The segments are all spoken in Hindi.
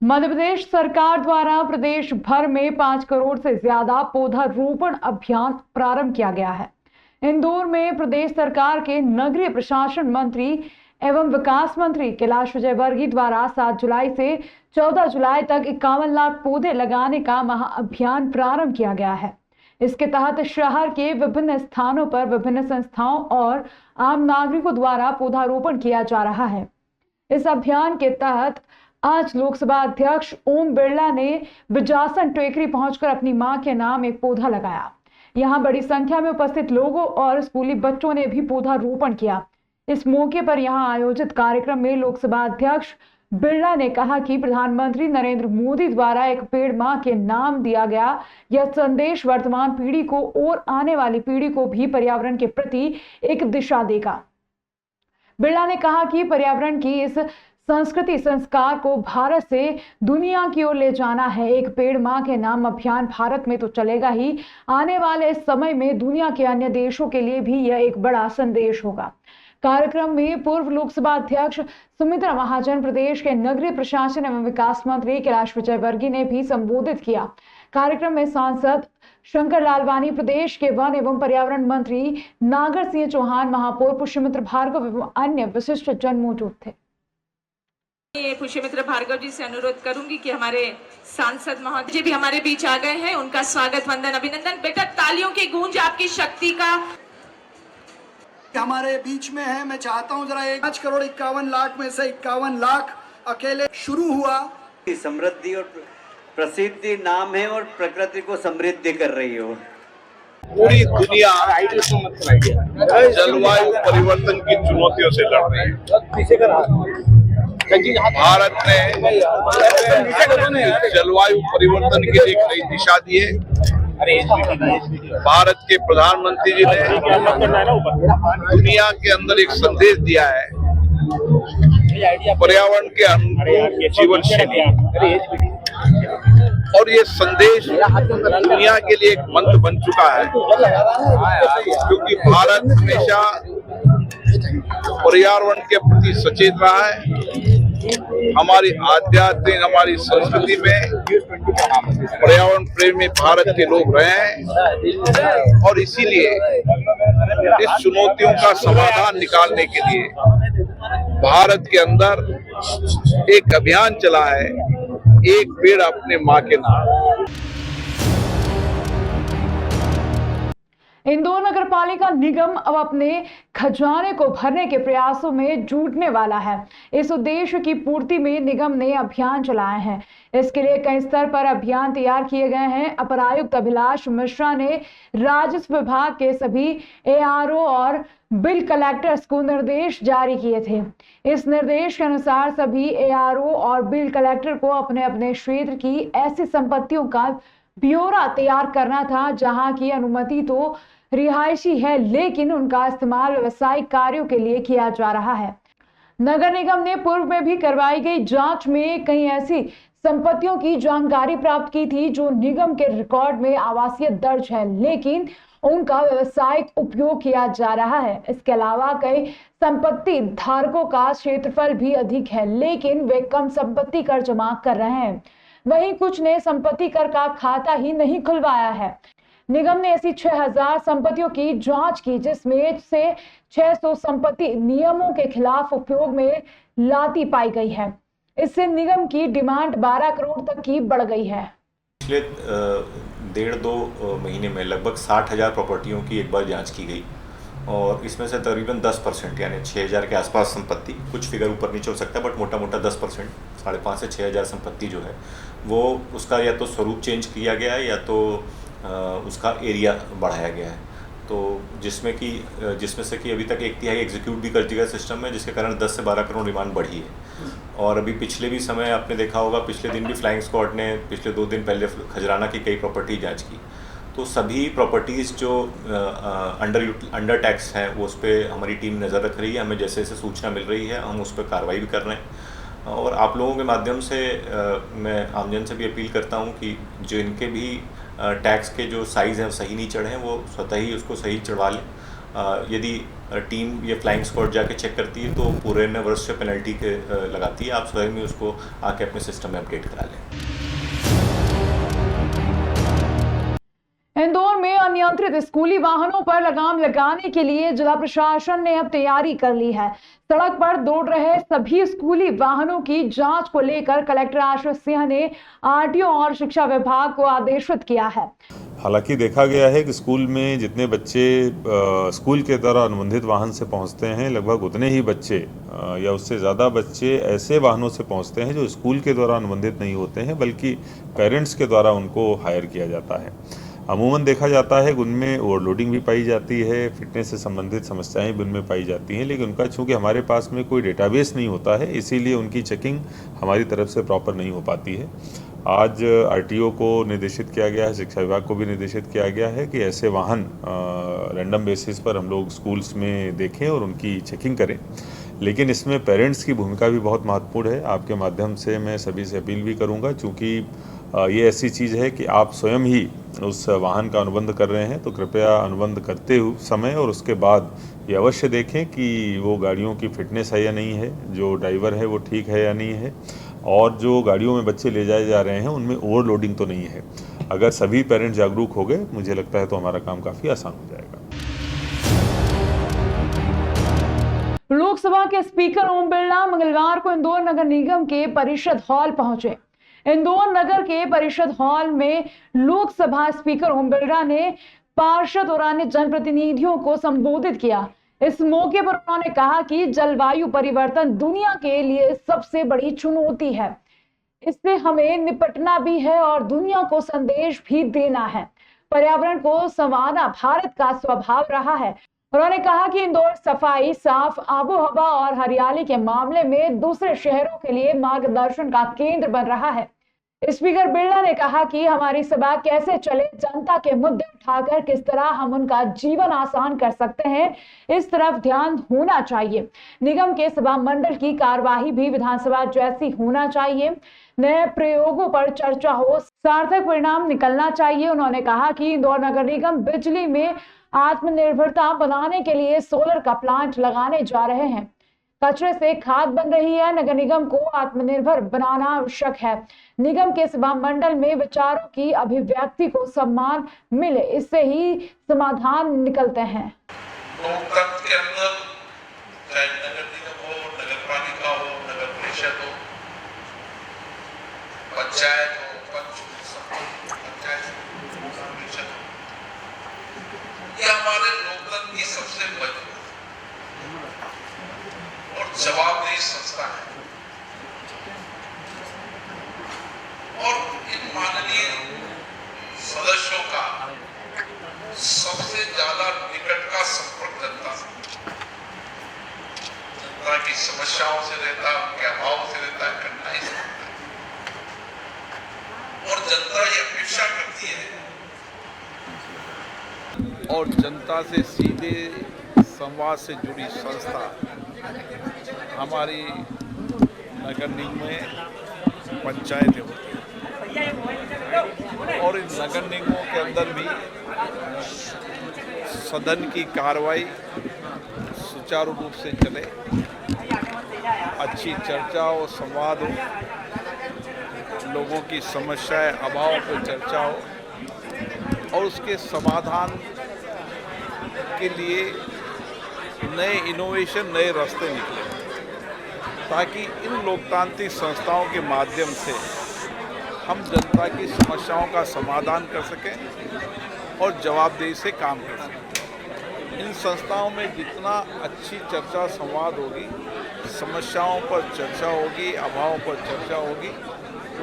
मध्य प्रदेश सरकार द्वारा प्रदेश भर में 5 करोड़ से ज्यादा पौधारोपण अभियान प्रारंभ किया गया है। इंदौर में प्रदेश सरकार के नगरीय प्रशासन मंत्री एवं विकास मंत्री कैलाश विजयवर्गीय द्वारा 7 जुलाई से 14 जुलाई तक 51 लाख पौधे लगाने का महाअभियान प्रारंभ किया गया है। इसके तहत शहर के विभिन्न स्थानों पर विभिन्न संस्थाओं और आम नागरिकों द्वारा पौधारोपण किया जा रहा है। इस अभियान के तहत आज लोकसभा अध्यक्ष ओम बिरला ने बिजासन टेकरी पहुंचकर अपनी मां के नाम एक पौधा लगाया। यहां बड़ी संख्या में उपस्थित लोगों और स्कूली बच्चों ने भी पौधारोपण किया। इस मौके पर यहां आयोजित कार्यक्रम में लोकसभा अध्यक्ष बिरला ने कहा कि प्रधानमंत्री नरेंद्र मोदी द्वारा एक पेड़ मां के नाम दिया गया यह संदेश वर्तमान पीढ़ी को और आने वाली पीढ़ी को भी पर्यावरण के प्रति एक दिशा देगा। बिरला ने कहा कि पर्यावरण की इस संस्कृति संस्कार को भारत से दुनिया की ओर ले जाना है। एक पेड़ मां के नाम अभियान भारत में तो चलेगा ही, आने वाले समय में दुनिया के अन्य देशों के लिए भी यह एक बड़ा संदेश होगा। कार्यक्रम में पूर्व लोकसभा अध्यक्ष सुमित्रा महाजन, प्रदेश के नगरीय प्रशासन एवं विकास मंत्री कैलाश विजयवर्गीय ने भी संबोधित किया। कार्यक्रम में सांसद शंकर लालवानी, प्रदेश के वन एवं पर्यावरण मंत्री नागर सिंह चौहान, महापौर पुष्यमित्र भार्गव एवं अन्य विशिष्ट जन मौजूद थे। पुष्यमित्र भार्गव जी से अनुरोध करूंगी कि हमारे सांसद महोदय जी भी हमारे बीच आ गए हैं। उनका स्वागत, वंदन, अभिनंदन। बेटा, तालियों की गूंज आपकी शक्ति का हमारे बीच में है। मैं चाहता हूं जरा 5 करोड़ 51 लाख में से 51 लाख अकेले शुरू हुआ। समृद्धि और प्रसिद्धि नाम है और प्रकृति को समृद्धि कर रही हो। पूरी दुनिया जलवायु परिवर्तन की चुनौतियों से लड़ रही है। भारत ने जलवायु परिवर्तन के लिए एक नई दिशा दी है। भारत के प्रधानमंत्री जी ने दुनिया के अंदर एक संदेश दिया है, पर्यावरण के अनुकूल जीवन शैली, और ये संदेश दुनिया के लिए एक मंत्र बन चुका है, क्योंकि भारत हमेशा पर्यावरण के प्रति सचेत रहा है। हमारी आध्यात्मिक, हमारी संस्कृति में पर्यावरण प्रेमी भारत के लोग रहे हैं, और इसीलिए इस चुनौतियों का समाधान निकालने के लिए भारत के अंदर एक अभियान चला है, एक पेड़ अपने मां के नाम। इंदौर नगर पालिका निगम अब अपने खजाने को भरने के प्रयासों में जुटने वाला है। इस उद्देश्य की पूर्ति में निगम ने अभियान चलाए हैं। इसके लिए कई स्तर पर अभियान तैयार किए गए हैं। अपर आयुक्त अभिलाष मिश्रा ने राजस्व विभाग के सभी एआरओ और बिल कलेक्टर्स को निर्देश जारी किए थे। इस निर्देश के अनुसार सभी एआरओ और बिल कलेक्टर को अपने अपने क्षेत्र की ऐसी संपत्तियों का ब्यौरा तैयार करना था जहां की अनुमति तो रिहायशी है, लेकिन उनका इस्तेमाल व्यवसायिक कार्यों के लिए किया जा रहा है। नगर निगम ने पूर्व में भी करवाई गई जांच में कई ऐसी संपत्तियों की जानकारी प्राप्त की थी जो निगम के रिकॉर्ड में आवासीय दर्ज है, लेकिन उनका व्यवसायिक उपयोग किया जा रहा है। इसके अलावा कई संपत्ति धारकों का क्षेत्रफल भी अधिक है, लेकिन वे कम संपत्ति कर जमा कर रहे हैं। वहीं कुछ ने संपत्ति कर का खाता ही नहीं खुलवाया है। निगम ने ऐसी 6000 संपत्तियों की जांच की, जिसमें से 600 संपत्ति नियमों के खिलाफ उपयोग में लाती पाई गई है। इससे निगम की डिमांड 12 करोड़ तक की बढ़ गई है। पिछले 1.5-2 महीने में लगभग 60,000 प्रॉपर्टियों की एक बार जांच की गई, और इसमें से तकरीबन 10% यानी 6000 के आसपास संपत्ति, कुछ फिगर ऊपर नीचे हो सकता है, बट मोटा मोटा 10%, 5,500 से 6,000 संपत्ति जो है वो उसका या तो स्वरूप चेंज किया गया है या तो उसका एरिया बढ़ाया गया है। तो जिसमें से कि अभी तक 1/3 एग्जीक्यूट भी कर दिया सिस्टम में, जिसके कारण 10 से 12 करोड़ डिमांड बढ़ी है। और अभी पिछले भी समय आपने देखा होगा, पिछले दिन भी फ्लाइंग स्क्वाड ने पिछले 2 दिन पहले खजराना की कई प्रॉपर्टी जांच की। तो सभी प्रॉपर्टीज़ जो अंडर टैक्स हैं वो उस पर हमारी टीम नज़र रख रही है। हमें जैसे जैसे सूचना मिल रही है हम उस पर कार्रवाई भी कर रहे हैं। और आप लोगों के माध्यम से मैं आमजन से भी अपील करता हूं कि जो इनके भी टैक्स के जो साइज़ हैं सही नहीं चढ़े हैं, वो स्वतः ही उसको सही चढ़वा लें। यदि टीम या फ्लाइंग स्क्वाड जाके चेक करती है तो पूरे ने वर्ष से पेनल्टी के लगाती है। आप स्वयं ही उसको आके अपने सिस्टम में अपडेट करा लें। इंदौर में अनियंत्रित स्कूली वाहनों पर लगाम लगाने के लिए जिला प्रशासन ने अब तैयारी कर ली है। सड़क पर दौड़ रहे सभी स्कूली वाहनों की जांच को लेकर कलेक्टर आशीष सिंह ने आरटीओ और शिक्षा विभाग को आदेशित किया है। हालांकि देखा गया है कि स्कूल में जितने बच्चे स्कूल के द्वारा अनुबंधित वाहन से पहुंचते हैं, लगभग उतने ही बच्चे या उससे ज़्यादा बच्चे ऐसे वाहनों से पहुंचते हैं जो स्कूल के द्वारा अनुबंधित नहीं होते हैं, बल्कि पेरेंट्स के द्वारा उनको हायर किया जाता है। अमूमन देखा जाता है कि उनमें ओवरलोडिंग भी पाई जाती है, फिटनेस से संबंधित समस्याएं भी उनमें पाई जाती हैं, लेकिन उनका चूँकि हमारे पास में कोई डेटाबेस नहीं होता है, इसीलिए उनकी चेकिंग हमारी तरफ से प्रॉपर नहीं हो पाती है। आज आरटीओ को निर्देशित किया गया है, शिक्षा विभाग को भी निर्देशित किया गया है कि ऐसे वाहन रैंडम बेसिस पर हम लोग स्कूल्स में देखें और उनकी चेकिंग करें। लेकिन इसमें पेरेंट्स की भूमिका भी बहुत महत्वपूर्ण है। आपके माध्यम से मैं सभी से अपील भी करूंगा, चूँकि ये ऐसी चीज़ है कि आप स्वयं ही उस वाहन का अनुबंध कर रहे हैं, तो कृपया अनुबंध करते हुए समय और उसके बाद ये अवश्य देखें कि वो गाड़ियों की फिटनेस है या नहीं है, जो ड्राइवर है वो ठीक है या नहीं है, और जो गाड़ियों में बच्चे ले जाए जा रहे हैं उनमें ओवरलोडिंग तो नहीं है। अगर सभी पेरेंट्स जागरूक हो गए, मुझे लगता है तो हमारा काम काफ़ी आसान हो जाएगा। लोकसभा के स्पीकर ओम बिरला मंगलवार को इंदौर नगर निगम के परिषद हॉल पहुंचे। इंदौर नगर के परिषद हॉल में लोकसभा स्पीकर ओम बिरला ने पार्षद और अन्य जनप्रतिनिधियों को संबोधित किया। इस मौके पर उन्होंने कहा कि जलवायु परिवर्तन दुनिया के लिए सबसे बड़ी चुनौती है, इससे हमें निपटना भी है और दुनिया को संदेश भी देना है। पर्यावरण को संवारना भारत का स्वभाव रहा है। उन्होंने कहा कि इंदौर सफाई, साफ आबोहवा और हरियाली के मामले में दूसरे शहरों के लिए मार्गदर्शन का केंद्र बन रहा है। स्पीकर बिरला ने कहा कि हमारी सभा कैसे चले, जनता के मुद्दे उठाकर किस तरह हम उनका जीवन आसान कर सकते हैं, इस तरफ ध्यान होना चाहिए। निगम के सभा मंडल की कार्यवाही भी विधानसभा जैसी होना चाहिए। नए प्रयोगों पर चर्चा हो, सार्थक परिणाम निकलना चाहिए। उन्होंने कहा कि इंदौर नगर निगम बिजली में आत्मनिर्भरता बनाने के लिए सोलर का प्लांट लगाने जा रहे हैं। कचरे से खाद बन रही है। नगर निगम को आत्मनिर्भर बनाना आवश्यक है। निगम के सभा मंडल में विचारों की अभिव्यक्ति को सम्मान मिले, इससे ही समाधान निकलते हैं। लोकतंत्र के अंदर चाहे नगर निगम हो, नगर पालिका हो, नगर परिषद हो, पंचायत हो, पंचायत परिषद हो, ये हमारे लोकतंत्र की सबसे मजबूत और जवाबदेही संस्था है। और इन माननीय सदस्यों का सबसे ज्यादा निकट का संपर्क जनता से, जनता की समस्याओं से रहता है, उनके अभाव से रहता है, कठिनाई से रहता है। और जनता ये अपेक्षा करती है और जनता से सीधे संवाद से जुड़ी संस्था हमारी नगर निगम में पंचायतें होती हैं, और इन नगर निगमों के अंदर भी सदन की कार्रवाई सुचारू रूप से चले, अच्छी चर्चा हो, संवाद हो, लोगों की समस्याएं, अभाव पर चर्चा हो और उसके समाधान के लिए नए इनोवेशन, नए रास्ते निकले, ताकि इन लोकतांत्रिक संस्थाओं के माध्यम से हम जनता की समस्याओं का समाधान कर सकें और जवाबदेही से काम कर सकें। इन संस्थाओं में जितना अच्छी चर्चा, संवाद होगी, समस्याओं पर चर्चा होगी, अभावों पर चर्चा होगी,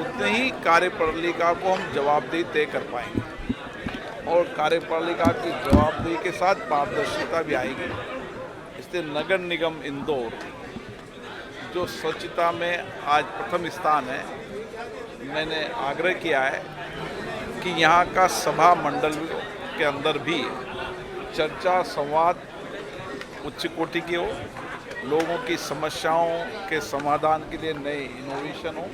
उतने ही कार्यपालिका को हम जवाबदेही तय कर पाएंगे और कार्यपालिका की जवाबदेही के साथ पारदर्शिता भी आएगी। इसलिए नगर निगम इंदौर जो स्वच्छता में आज प्रथम स्थान है, मैंने आग्रह किया है कि यहाँ का सभा मंडल के अंदर भी चर्चा, संवाद उच्च कोटि की हो, लोगों की समस्याओं के समाधान के लिए नए इनोवेशन हो।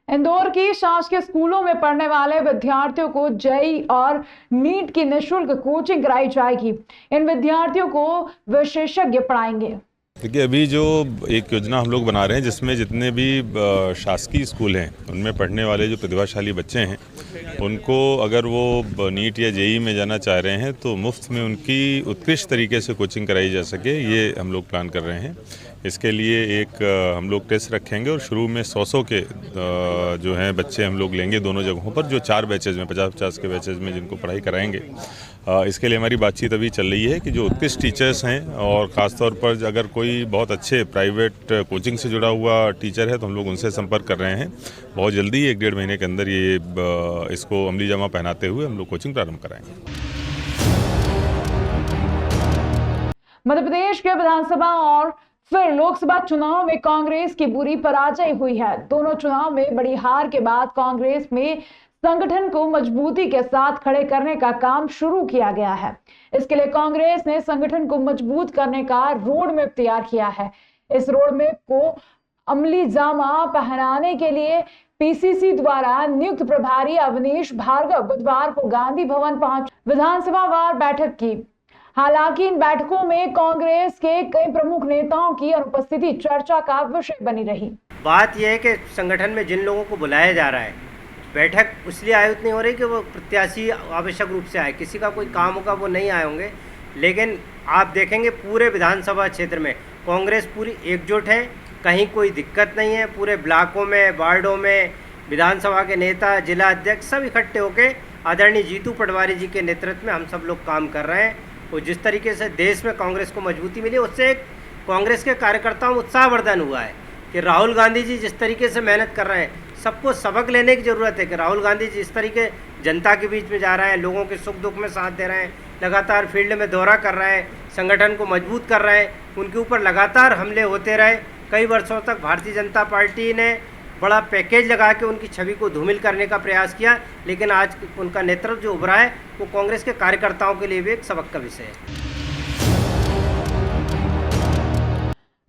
इंदौर जबकि शासकीय स्कूलों में पढ़ने वाले विद्यार्थियों को जेईई और नीट की निःशुल्क कोचिंग कराई जाएगी। इन विद्यार्थियों को विशेषज्ञ पढ़ाएंगे। देखिए, अभी जो एक योजना हम लोग बना रहे हैं जिसमें जितने भी शासकीय स्कूल हैं उनमें पढ़ने वाले जो प्रतिभाशाली बच्चे हैं उनको अगर वो नीट या जेईई में जाना चाह रहे हैं तो मुफ्त में उनकी उत्कृष्ट तरीके से कोचिंग कराई जा सके, ये हम लोग प्लान कर रहे हैं। इसके लिए एक हम लोग टेस्ट रखेंगे और शुरू में 100 के जो हैं बच्चे हम लोग लेंगे दोनों जगहों पर, जो 4 बैचेज में 50-50 के बैचेज में जिनको पढ़ाई कराएंगे। इसके लिए हमारी बातचीत अभी चल रही है कि जो उत्कृष्ट टीचर्स हैं और ख़ासतौर पर अगर कोई बहुत अच्छे प्राइवेट कोचिंग से जुड़ा हुआ टीचर है तो हम लोग उनसे संपर्क कर रहे हैं। बहुत जल्दी 1-1.5 महीने के अंदर ये इसको अमली जामा पहनाते हुए हम लोग कोचिंग प्रारंभ कराएंगे। मध्य प्रदेश के विधानसभा और फिर लोकसभा चुनाव में कांग्रेस की बुरी पराजय हुई है। दोनों चुनाव में बड़ी हार के बाद कांग्रेस में संगठन को मजबूती के साथ खड़े करने का काम शुरू किया गया है। इसके लिए कांग्रेस ने संगठन को मजबूत करने का रोड मैप तैयार किया है। इस रोड मैप को अमली जामा पहनाने के लिए पीसीसी द्वारा नियुक्त प्रभारी अवनीश भार्गव बुधवार को गांधी भवन पहुंच विधानसभावार बैठक की। हालांकि इन बैठकों में कांग्रेस के कई प्रमुख नेताओं की अनुपस्थिति चर्चा का विषय बनी रही। बात यह है कि संगठन में जिन लोगों को बुलाया जा रहा है, बैठक इसलिए आयोजित नहीं हो रही कि वो प्रत्याशी आवश्यक रूप से आए, किसी का कोई काम होगा वो नहीं आए होंगे। लेकिन आप देखेंगे पूरे विधानसभा क्षेत्र में कांग्रेस पूरी एकजुट है, कहीं कोई दिक्कत नहीं है। पूरे ब्लॉकों में, वार्डों में विधानसभा के नेता, जिला अध्यक्ष सब इकट्ठे होकर आदरणीय जीतू पटवारी जी के नेतृत्व में हम सब लोग काम कर रहे हैं। और जिस तरीके से देश में कांग्रेस को मजबूती मिली, उससे कांग्रेस के कार्यकर्ताओं में उत्साहवर्धन हुआ है कि राहुल गांधी जी जिस तरीके से मेहनत कर रहे हैं, सबको सबक लेने की ज़रूरत है कि राहुल गांधी जी इस तरीके जनता के बीच में जा रहे हैं, लोगों के सुख दुख में साथ दे रहे हैं, लगातार फील्ड में दौरा कर रहे हैं, संगठन को मजबूत कर रहे हैं। उनके ऊपर लगातार हमले होते रहे। कई वर्षों तक भारतीय जनता पार्टी ने बड़ा पैकेज लगा के उनकी छवि को धूमिल करने का प्रयास किया, लेकिन आज उनका नेतृत्व जो उभरा है वो कांग्रेस के कार्यकर्ताओं के लिए भी एक सबक का विषय है।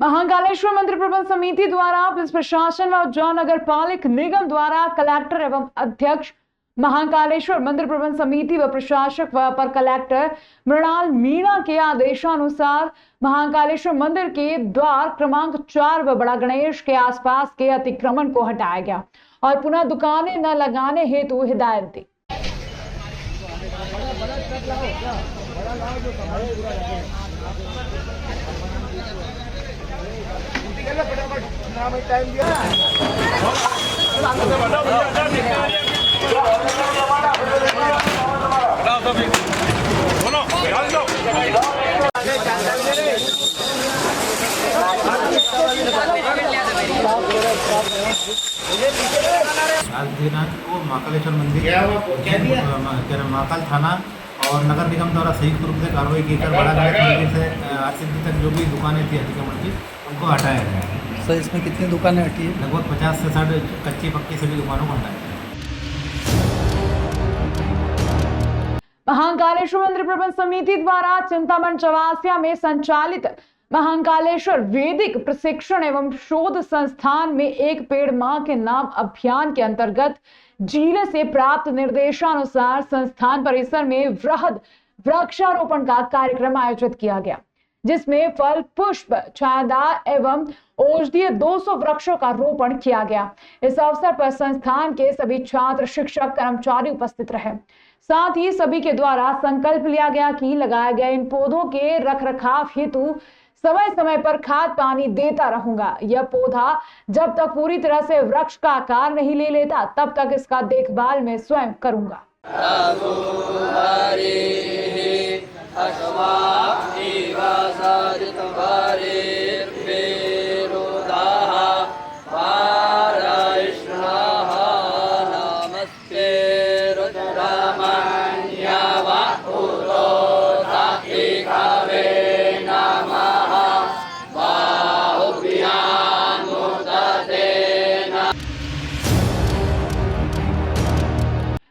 महाकालेश्वर मंदिर प्रबंध समिति द्वारा पुलिस प्रशासन व उज्जैन नगर पालिक निगम द्वारा कलेक्टर एवं अध्यक्ष महाकालेश्वर मंदिर प्रबंध समिति व प्रशासक व अपर कलेक्टर मृणाल मीणा के आदेशानुसार महाकालेश्वर मंदिर के द्वार क्रमांक 4 व बड़ा गणेश के आसपास के अतिक्रमण को हटाया गया और पुनः दुकानें न लगाने हेतु हिदायत दी। आज दिनांक को महाकालेश्वर मंदिर महाकाल थाना और नगर निगम द्वारा संयुक्त रूप से कार्रवाई की कर बड़ा गणेश मंदिर से आरसीसी तक जो भी दुकानें थी अतिक्रमण की उनको हटाया गया है। सर, इसमें कितनी दुकानें हटी है? लगभग 50 से 60 कच्ची पक्की सभी दुकानों को हटाया गया। महाकालेश्वर मंदिर प्रबंध समिति द्वारा चिंतामण चौरासिया में संचालित महाकालेश्वर वैदिक प्रशिक्षण एवं शोध संस्थान में एक पेड़ मां के नाम अभियान के अंतर्गत जिले से प्राप्त निर्देशानुसार संस्थान परिसर में वृहद वृक्षारोपण का कार्यक्रम आयोजित किया गया, जिसमें फल, पुष्प, छायादार एवं औषधीय 200 वृक्षों का रोपण किया गया। इस अवसर पर संस्थान के सभी छात्र, शिक्षक, कर्मचारी उपस्थित रहे। साथ ही सभी के द्वारा संकल्प लिया गया कि लगाए गए इन पौधों के रखरखाव हेतु समय समय पर खाद पानी देता रहूंगा। यह पौधा जब तक पूरी तरह से वृक्ष का आकार नहीं ले लेता तब तक इसका देखभाल मैं स्वयं करूंगा।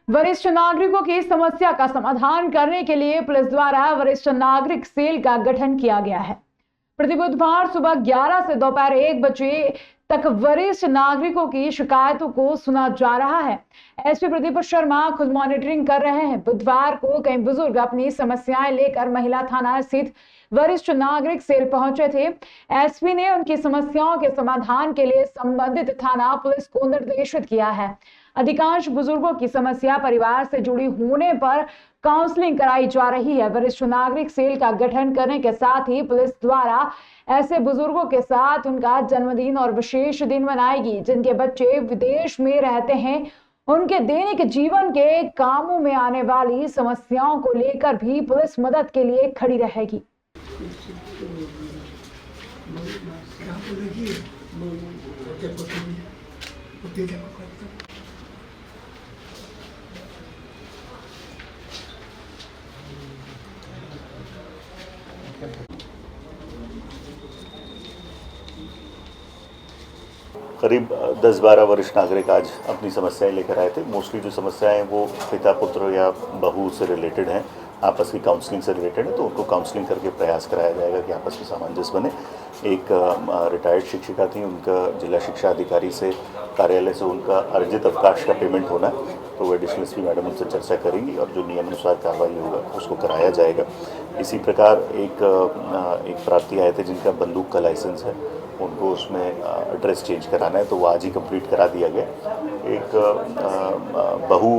वरिष्ठ नागरिकों की समस्या का समाधान करने के लिए पुलिस द्वारा वरिष्ठ नागरिक सेल का गठन किया गया है। प्रति बुधवार सुबह 11 से दोपहर 1 बजे तक वरिष्ठ नागरिकों की शिकायतों को सुना जा रहा है। एसपी प्रदीप शर्मा खुद मॉनिटरिंग कर रहे हैं। बुधवार को कई बुजुर्ग अपनी समस्याएं लेकर महिला थाना स्थित वरिष्ठ नागरिक सेल पहुंचे थे। एसपी ने उनकी समस्याओं के समाधान के लिए संबंधित थाना पुलिस को निर्देशित किया है। अधिकांश बुजुर्गों की समस्या परिवार से जुड़ी होने पर काउंसलिंग कराई जा रही है। वरिष्ठ नागरिक सेल का गठन करने के साथ ही पुलिस द्वारा ऐसे बुजुर्गों के साथ उनका जन्मदिन और विशेष दिन मनाएगी जिनके बच्चे विदेश में रहते हैं। उनके दैनिक जीवन के कामों में आने वाली समस्याओं को लेकर भी पुलिस मदद के लिए खड़ी रहेगी। करीब 10-12 वरिष्ठ नागरिक आज अपनी समस्याएं लेकर आए थे। मोस्टली जो समस्याएं वो पिता पुत्र या बहू से रिलेटेड हैं, आपस की काउंसलिंग से रिलेटेड है, तो उनको काउंसलिंग करके प्रयास कराया जाएगा कि आपस में सामंजस्य बने। एक रिटायर्ड शिक्षिका थी, उनका जिला शिक्षा अधिकारी से कार्यालय से उनका अर्जित अवकाश का पेमेंट होना है, तो वो एडिशनल एसपी मैडम उनसे चर्चा करेंगी और जो नियम अनुसार कार्रवाई होगा उसको कराया जाएगा। इसी प्रकार एक प्रार्थी आए थे जिनका बंदूक का लाइसेंस है, उनको उसमें एड्रेस चेंज कराना है, तो वो आज ही कंप्लीट करा दिया गया। एक बहू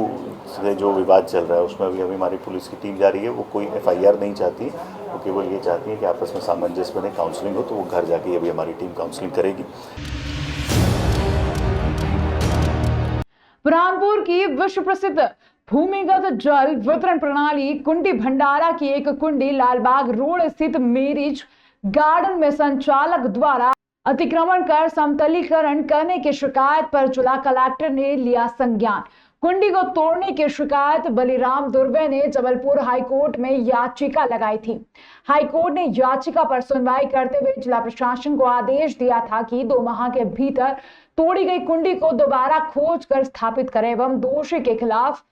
से जो विवाद चल रहा है उसमें अभी हमारी पुलिस की टीम जा रही है। वो कोई FIR नहीं चाहती, वो केवल ये चाहती है कि आपस में सामंजस्य बने, काउंसलिंग हो, तो वो घर जाके अभी हमारी टीम काउंसलिंग करेगी। बुरहानपुर की विश्व प्रसिद्ध भूमिगत जल वितरण प्रणाली कुंडी भंडारा की एक कुंडी लालबाग रोड स्थित मैरिज गार्डन में संचालक द्वारा अतिक्रमण कर समतलीकरण करने की शिकायत पर जिला कलेक्टर ने लिया संज्ञान। कुंडी को तोड़ने की शिकायत बलिराम दुर्वे ने जबलपुर हाईकोर्ट में याचिका लगाई थी। हाईकोर्ट ने याचिका पर सुनवाई करते हुए जिला प्रशासन को आदेश दिया था कि 2 माह के भीतर तोड़ी गई कुंडी को दोबारा खोज कर स्थापित करें एवं दोषी के खिलाफ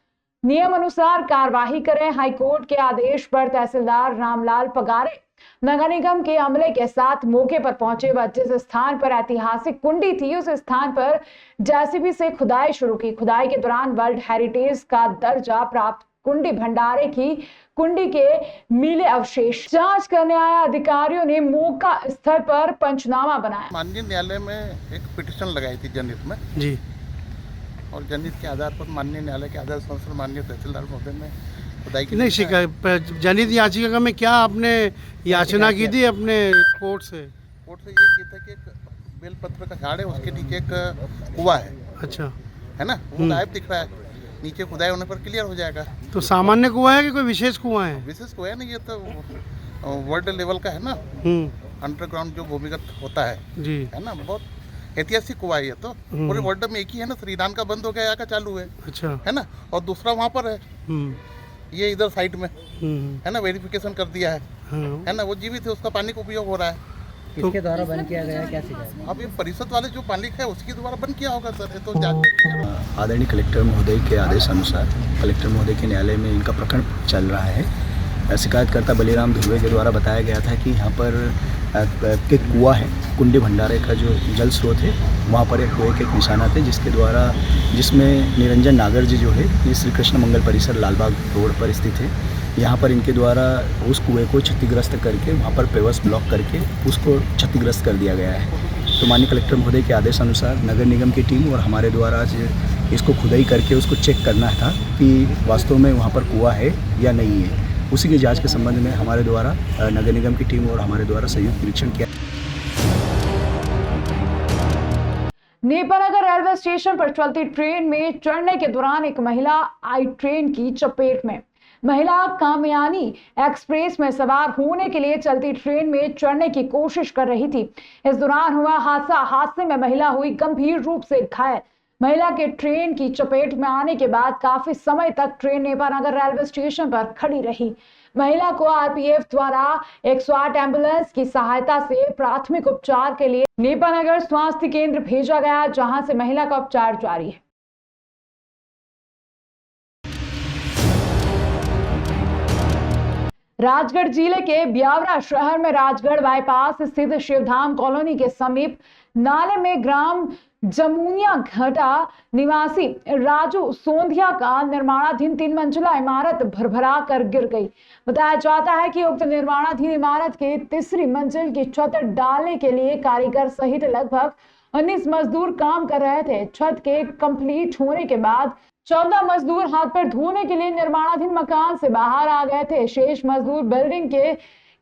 नियम अनुसार कार्यवाही करें। हाईकोर्ट के आदेश पर तहसीलदार रामलाल पगारे नगर निगम के अमले के साथ मौके पर पहुंचे व जिस स्थान पर ऐतिहासिक कुंडी थी उस स्थान पर जेसीबी से खुदाई शुरू की। खुदाई के दौरान वर्ल्ड हेरिटेज का दर्जा प्राप्त कुंडी भंडारे की कुंडी के मिले अवशेष जांच करने आए अधिकारियों ने मौका स्थल पर पंचनामा बनाया। माननीय न्यायालय में एक पिटीशन लगाई थी जनहित में जी, और जनहित के आधार पर माननीय न्यायालय के आदेश अनुसार माननीय तहसीलदार महोदय ने खुदाई की। नहीं, शिकायत जनहित याचिका में क्या आपने याचना की थी अपने कोर्ट से? कोर्ट से ये की था कि एक बेलपत्र का झाड़ है, उसके नीचे एक कुआं है। अच्छा, है ना, वो गायब दिख रहा है, नीचे खुदाई होने पर क्लियर हो जाएगा। तो सामान्य कुआं है कि कोई विशेष कुआं है? विशेष कुआं है नहीं, ये तो वर्ल्ड लेवल का है ना, अंडरग्राउंड जो भूमिगत होता है जी, है ना, बहुत ऐतिहासिक कुआं है ये तो। पूरे वर्ल्ड में एक ही है ना, श्रीदान का बंद हो गया, यहाँ का चालू है। अच्छा, है ना, और दूसरा वहाँ पर है, ये इधर साइड में है ना, वेरिफिकेशन कर दिया है ना, वो जीवित है, उसका पानी का उपयोग हो रहा है। किसके द्वारा बंद किया गया, क्या शिकायत? अब ये परिषद वाले जो मालिक है उसके द्वारा बंद किया होगा सर, ये तो जांच। आदरणीय कलेक्टर महोदय के आदेश अनुसार कलेक्टर महोदय के न्यायालय में इनका प्रकरण चल रहा है। शिकायतकर्ता बलिराम धुर्वे के द्वारा बताया गया था कि यहाँ पर एक कुआं है, कुंडी भंडारे का जो जल स्रोत है, वहाँ पर एक कुएं के एक निशाना थे जिसमें निरंजन नागर जी जो है ये श्री कृष्ण मंगल परिसर लालबाग रोड पर स्थित है। यहाँ पर इनके द्वारा उस कुएं को क्षतिग्रस्त करके वहाँ पर पेवर्स ब्लॉक करके उसको क्षतिग्रस्त कर दिया गया है। तो माननीय कलेक्टर महोदय के आदेश अनुसार नगर निगम की टीम और हमारे द्वारा इसको खुदाई करके उसको चेक करना था कि वास्तव में वहाँ पर कुआं है या नहीं है। उसी की जांच के संबंध में हमारे द्वारा नगर निगम की टीम और हमारे द्वारा संयुक्त निरीक्षण किया। नेपानगर रेलवे स्टेशन पर चलती ट्रेन में चढ़ने के दौरान एक महिला आई ट्रेन की चपेट में। महिला कामयानी एक्सप्रेस में सवार होने के लिए चलती ट्रेन में चढ़ने की कोशिश कर रही थी। इस दौरान हुआ हादसे में महिला हुई गंभीर रूप से घायल। महिला के ट्रेन की चपेट में आने के बाद काफी समय तक ट्रेन नेपानगर रेलवे स्टेशन पर खड़ी रही। महिला को आरपीएफ द्वारा 108 एम्बुलेंस की सहायता से प्राथमिक उपचार के लिए नेपानगर स्वास्थ्य केंद्र भेजा गया, जहां से महिला का उपचार जारी है। राजगढ़ जिले के ब्यावरा शहर में राजगढ़ बाईपास स्थित शिवधाम कॉलोनी के समीप नाले में ग्राम जमुनिया घाटा निवासी राजू सोंधिया का निर्माणाधीन 3 मंजिला इमारत भरभरा कर गिर गई। बताया जाता है कि उक्त निर्माणाधीन इमारत के तीसरी मंजिल की छत डालने के लिए कारीगर सहित लगभग 19 मजदूर काम कर रहे थे। छत के कंप्लीट होने के बाद 14 मजदूर हाथ पैर धोने के लिए निर्माणाधीन मकान से बाहर आ गए थे। शेष मजदूर बिल्डिंग के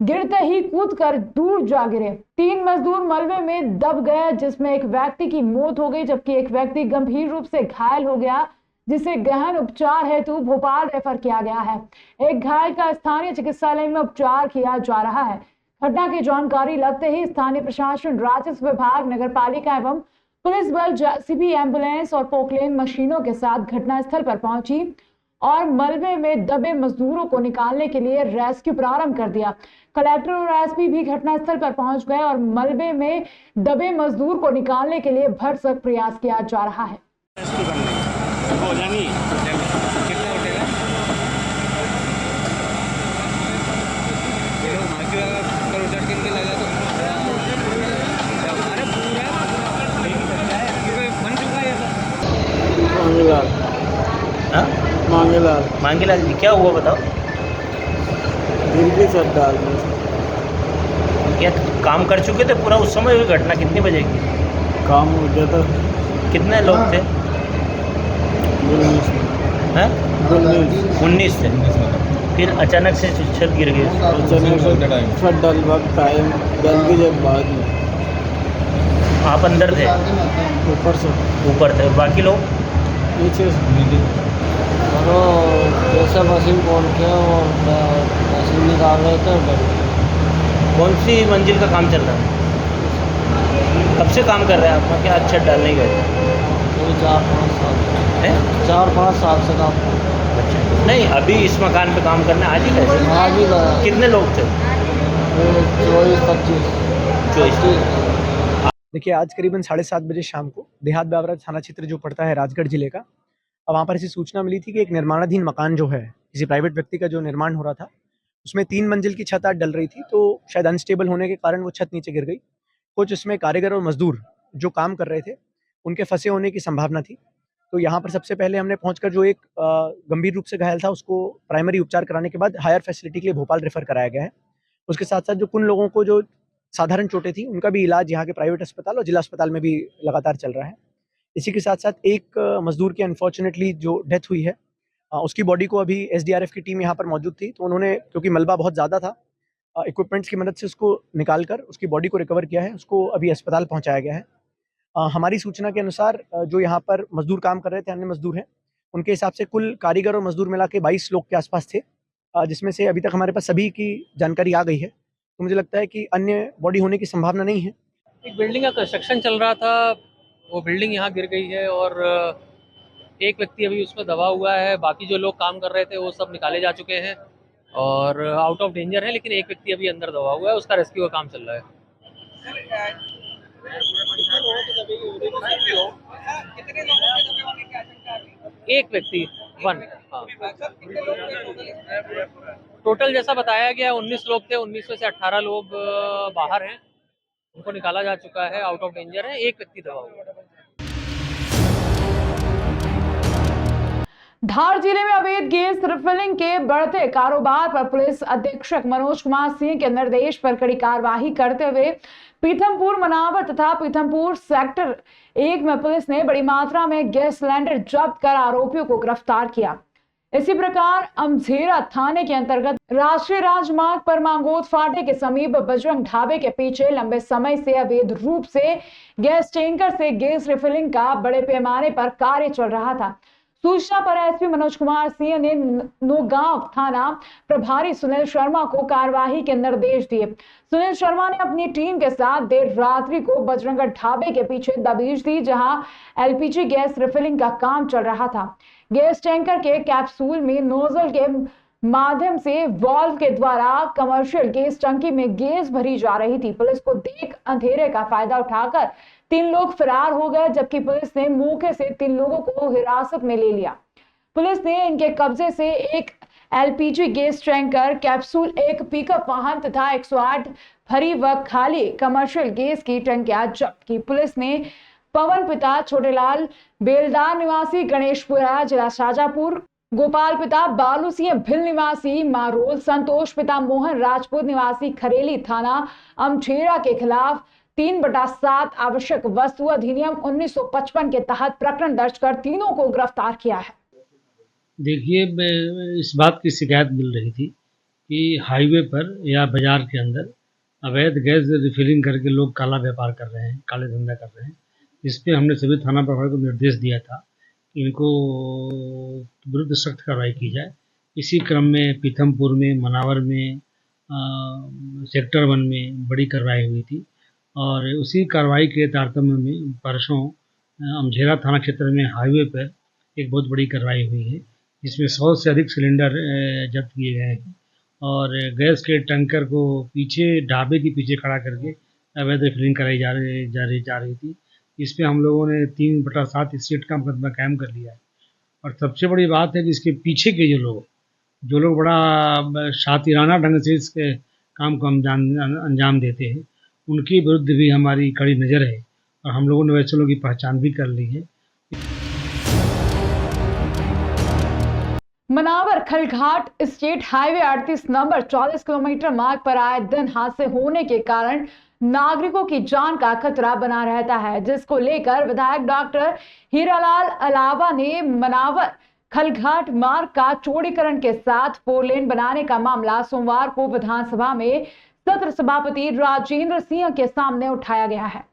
गिरते ही कूदकर दूर जा गिरे। 3 मजदूर मलबे में दब गए, जिसमें एक व्यक्ति की मौत हो गई जबकि एक व्यक्ति गंभीर रूप से घायल हो गया, जिसे गहन उपचार हेतु भोपाल रेफर किया गया है। एक घायल का स्थानीय चिकित्सालय में उपचार किया जा रहा है। घटना की जानकारी लगते ही स्थानीय प्रशासन, राजस्व विभाग, नगर पालिका एवं पुलिस बल, जेसीबी, एम्बुलेंस और पोकलेन मशीनों के साथ घटनास्थल पर पहुंची और मलबे में दबे मजदूरों को निकालने के लिए रेस्क्यू प्रारंभ कर दिया। कलेक्टर और एसपी भी घटनास्थल पर पहुंच गए और मलबे में दबे मजदूर को निकालने के लिए भरसक प्रयास किया जा रहा है। मांगेलाल जी, क्या हुआ बताओ? छत डाल क्या काम कर चुके थे पूरा उस समय? हुई घटना कितने बजे की? काम हो गया था। कितने लोग थे? 19 थे। फिर अचानक से छत गिर गई। अचानक से छत डाल वक्त टाइम डल गई जब बाद में। आप अंदर थे? ऊपर थे। बाकी लोग नीचे जैसा मशीन खोल के और मशीन निकाल रहे थे। कौन सी मंजिल का काम चल रहा है? कब से काम कर रहे हैं आप? क्या छत डालने गए? 4-5 साल से काम। अच्छा, नहीं अभी इस मकान पे काम करना आज ही कैसे? आज ही गया। कितने लोग थे? 24-25। देखिए, आज करीबन 7:30 बजे शाम को देहात ब्यावरा थाना क्षेत्र जो पड़ता है राजगढ़ जिले का, वहाँ पर ऐसी सूचना मिली थी कि एक निर्माणाधीन मकान जो है किसी प्राइवेट व्यक्ति का जो निर्माण हो रहा था, उसमें 3 मंजिल की छत आज डल रही थी, तो शायद अनस्टेबल होने के कारण वो छत नीचे गिर गई। कुछ इसमें कारीगर और मजदूर जो काम कर रहे थे उनके फंसे होने की संभावना थी। तो यहाँ पर सबसे पहले हमने पहुंचकर जो एक गंभीर रूप से घायल था उसको प्राइमरी उपचार कराने के बाद हायर फैसिलिटी के लिए भोपाल रेफर कराया गया है। उसके साथ साथ जो कुछ लोगों को जो साधारण चोटें थी उनका भी इलाज यहाँ के प्राइवेट अस्पताल और जिला अस्पताल में भी लगातार चल रहा है। इसी के साथ साथ एक मजदूर की अनफॉर्चुनेटली जो डेथ हुई है, उसकी बॉडी को अभी एसडीआरएफ की टीम यहाँ पर मौजूद थी, तो उन्होंने, क्योंकि मलबा बहुत ज़्यादा था, इक्विपमेंट्स की मदद से उसको निकालकर उसकी बॉडी को रिकवर किया है, उसको अभी अस्पताल पहुँचाया गया है। हमारी सूचना के अनुसार जो यहाँ पर मजदूर काम कर रहे थे, अन्य मजदूर हैं, उनके हिसाब से कुल कारीगर और मजदूर मिला के 22 लोग के आसपास थे, जिसमें से अभी तक हमारे पास सभी की जानकारी आ गई है। तो मुझे लगता है कि अन्य बॉडी होने की संभावना नहीं है। एक बिल्डिंग का कंस्ट्रक्शन चल रहा था, वो बिल्डिंग यहाँ गिर गई है और एक व्यक्ति अभी उसमें दबा हुआ है। बाकी जो लोग काम कर रहे थे वो सब निकाले जा चुके हैं और आउट ऑफ डेंजर है, लेकिन एक व्यक्ति अभी अंदर दबा हुआ है, उसका रेस्क्यू का काम चल रहा है। एक व्यक्ति 1। हाँ, टोटल जैसा बताया गया 19 लोग थे, 19 में से 18 लोग बाहर हैं, उनको निकाला जा चुका है, आउट ऑफ डेंजर है, एक व्यक्ति दबा हुआ है। धार जिले में अवैध गैस रिफिलिंग के बढ़ते कारोबार पर पुलिस अधीक्षक मनोज कुमार सिंह के निर्देश पर कड़ी कार्रवाई करते हुए पीथमपुर, मनावर तथा पीथमपुर सेक्टर 1 में पुलिस ने बड़ी मात्रा में गैस सिलेंडर जब्त कर आरोपियों को गिरफ्तार किया। इसी प्रकार अमझेरा थाने के अंतर्गत राष्ट्रीय राजमार्ग पर मांगोद फाटे के समीप बजरंग ढाबे के पीछे लंबे समय से अवैध रूप से गैस टैंकर से गैस रिफिलिंग का बड़े पैमाने पर कार्य चल रहा था। सूचना पर एसपी मनोज कुमार सिंह ने नौगांव थाना प्रभारी सुनील शर्मा को कार्यवाही के निर्देश दिए। सुनील शर्मा ने अपनी टीम के साथ देर रात्रि को बजरंग ढाबे के पीछे दबिश दी, जहां एलपीजी गैस रिफिलिंग का काम चल रहा था। गैस टैंकर के कैप्सूल में नोजल के माध्यम से वाल्व के द्वारा कमर्शियल गैस टंकी में गैस भरी जा रही थी। पुलिस को देख अंधेरे का फायदा उठाकर 3 लोग फरार हो गए, जबकि पुलिस ने मौके से 3 लोगों को हिरासत में ले लिया। पुलिस ने इनके कब्जे से एक LPG गैस टैंकर, कैप्सूल, एक पिकअप वाहन तथा 108 भरी व खाली कमर्शियल गैस की टंकियां जब्त की। पुलिस ने पवन पिता छोटेलाल बेलदार निवासी गणेशपुरा जिला शाजापुर, गोपाल पिता बालू सिंह भिल निवासी मारोल, संतोष पिता मोहन राजपूत निवासी खरेली थाना अमछेरा के खिलाफ 3/7 आवश्यक वस्तु अधिनियम 1955 के तहत प्रकरण दर्ज कर तीनों को गिरफ्तार किया है। देखिए, इस बात की शिकायत मिल रही थी कि हाईवे पर या बाजार के अंदर अवैध गैस रिफिलिंग करके लोग काला व्यापार कर रहे हैं, काले धंधा कर रहे हैं। इस पर हमने सभी थाना प्रभारी को निर्देश दिया था कि इनको विरुद्ध सख्त कार्रवाई की जाए। इसी क्रम में पीथमपुर में, मनावर में, सेक्टर 1 में बड़ी कार्रवाई हुई थी और उसी कार्रवाई के तारतम्य में परसों अमझेरा थाना क्षेत्र में हाईवे पर एक बहुत बड़ी कार्रवाई हुई है, जिसमें 100 से अधिक सिलेंडर जब्त किए गए हैं और गैस के टैंकर को पीछे ढाबे के पीछे खड़ा करके अवैध रिफिलिंग कराई जा रही थी। इस पे हम लोगों ने 3/7 स्टेट का मुकदमा कायम कर लिया है। और सबसे बड़ी बात है कि इसके पीछे के जो लोग बड़ा शातिराना ढंग से इस काम को अंजाम देते हैं, उनके विरुद्ध भी हमारी कड़ी नज़र है और हम लोगों ने वैसे लोगों की पहचान भी कर ली है। Manawar Khalghat state highway 38 number 40 kilometre मार्ग पर आए दिन हादसे होने के कारण नागरिकों की जान का खतरा बना रहता है, जिसको लेकर विधायक डॉक्टर हीरालाल अलावा ने मनावर खलघाट मार्ग का चौड़ीकरण के साथ 4 लेन बनाने का मामला सोमवार को विधानसभा में सत्र सभापति राजेंद्र सिंह के सामने उठाया गया है।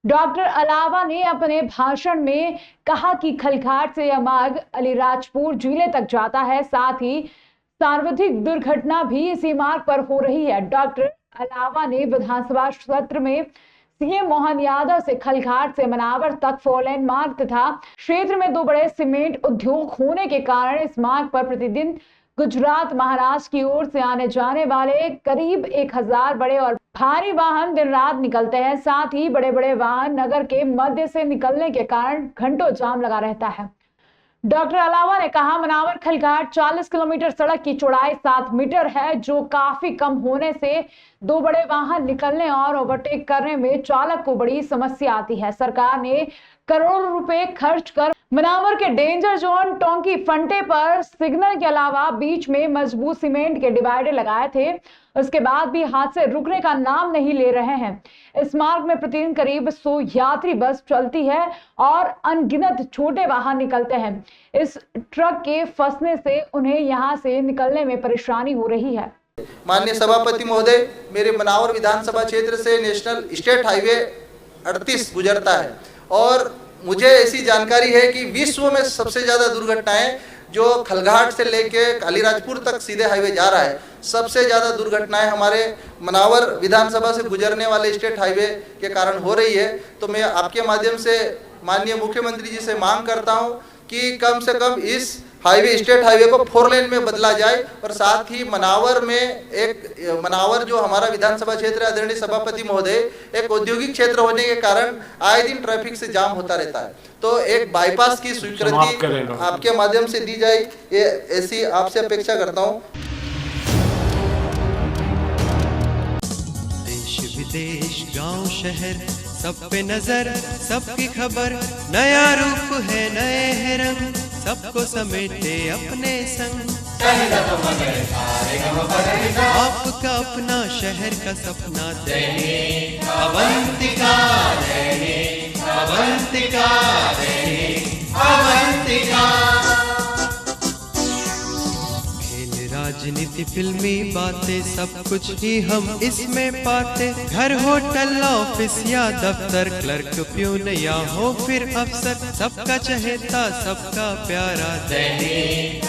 डॉक्टर अलावा ने अपने भाषण में कहा कि खलघाट से यह मार्ग अलीराजपुर जिले तक जाता है, साथ ही सर्वाधिक दुर्घटना भी इसी मार्ग पर हो रही है। डॉक्टर अलावा ने विधानसभा सत्र में सीएम मोहन यादव से खलघाट से मनावर तक 4 लेन मार्ग तथा क्षेत्र में 2 बड़े सीमेंट उद्योग होने के कारण इस मार्ग पर प्रतिदिन गुजरात, महाराष्ट्र की ओर से आने जाने वाले करीब 1000 बड़े और भारी वाहन दिन रात निकलते हैं। साथ ही बड़े बड़े वाहन नगर के मध्य से निकलने के कारण घंटों जाम लगा रहता है। डॉक्टर अलावा ने कहा, मनावर खलघाट 40 किलोमीटर सड़क की चौड़ाई 7 मीटर है, जो काफी कम होने से 2 बड़े वाहन निकलने और ओवरटेक करने में चालक को बड़ी समस्या आती है। सरकार ने करोड़ों रुपए खर्च कर मनावर के डेंजर जोन टोंकी फंटे पर सिग्नल के अलावा बीच में मजबूत सीमेंट के डिवाइडर लगाए थे, उसके बाद भी हादसे रुकने का नाम नहीं ले रहे हैं। इस मार्ग में प्रतिदिन करीब 100 यात्री बस चलती है और अनगिनत छोटे वाहन निकलते हैं। इस ट्रक के फंसने से उन्हें यहां से निकलने में परेशानी हो रही है। माननीय सभापति महोदय, मेरे मनावर विधानसभा क्षेत्र से नेशनल स्टेट हाईवे 38 गुजरता है और मुझे ऐसी जानकारी है कि विश्व में सबसे ज़्यादा दुर्घटनाएं जो खलघाट से लेके अलीराजपुर तक सीधे हाईवे जा रहा है, सबसे ज़्यादा दुर्घटनाएं हमारे मनावर विधानसभा से गुजरने वाले स्टेट हाईवे के कारण हो रही है। तो मैं आपके माध्यम से माननीय मुख्यमंत्री जी से मांग करता हूं कि कम से कम इस हाईवे स्टेट हाईवे को 4 लेन में बदला जाए और साथ ही मनावर जो हमारा विधानसभा क्षेत्र आदरणीय सभापति महोदय एक औद्योगिक क्षेत्र होने के कारण आए दिन ट्रैफिक से जाम होता रहता है, तो एक बाईपास की स्वीकृति आपके माध्यम से दी जाए, ये ऐसी आपसे अपेक्षा करता हूँ। देश विदेश गांव शहर सब पे नजर, सबकी खबर, नया रूप है, नए है रंग, सबको समेटे अपने संग। आपका अपना शहर का सपना दैनिक अवंतिका, दैनिक अवंतिका, दैनिक अवंतिका। राजनीति, फिल्मी बातें, सब कुछ ही हम इसमें पाते। घर, होटल, ऑफिस या दफ्तर, क्लर्क, प्यून या हो फिर अफसर, सबका चहेता, सबका प्यारा दैनिक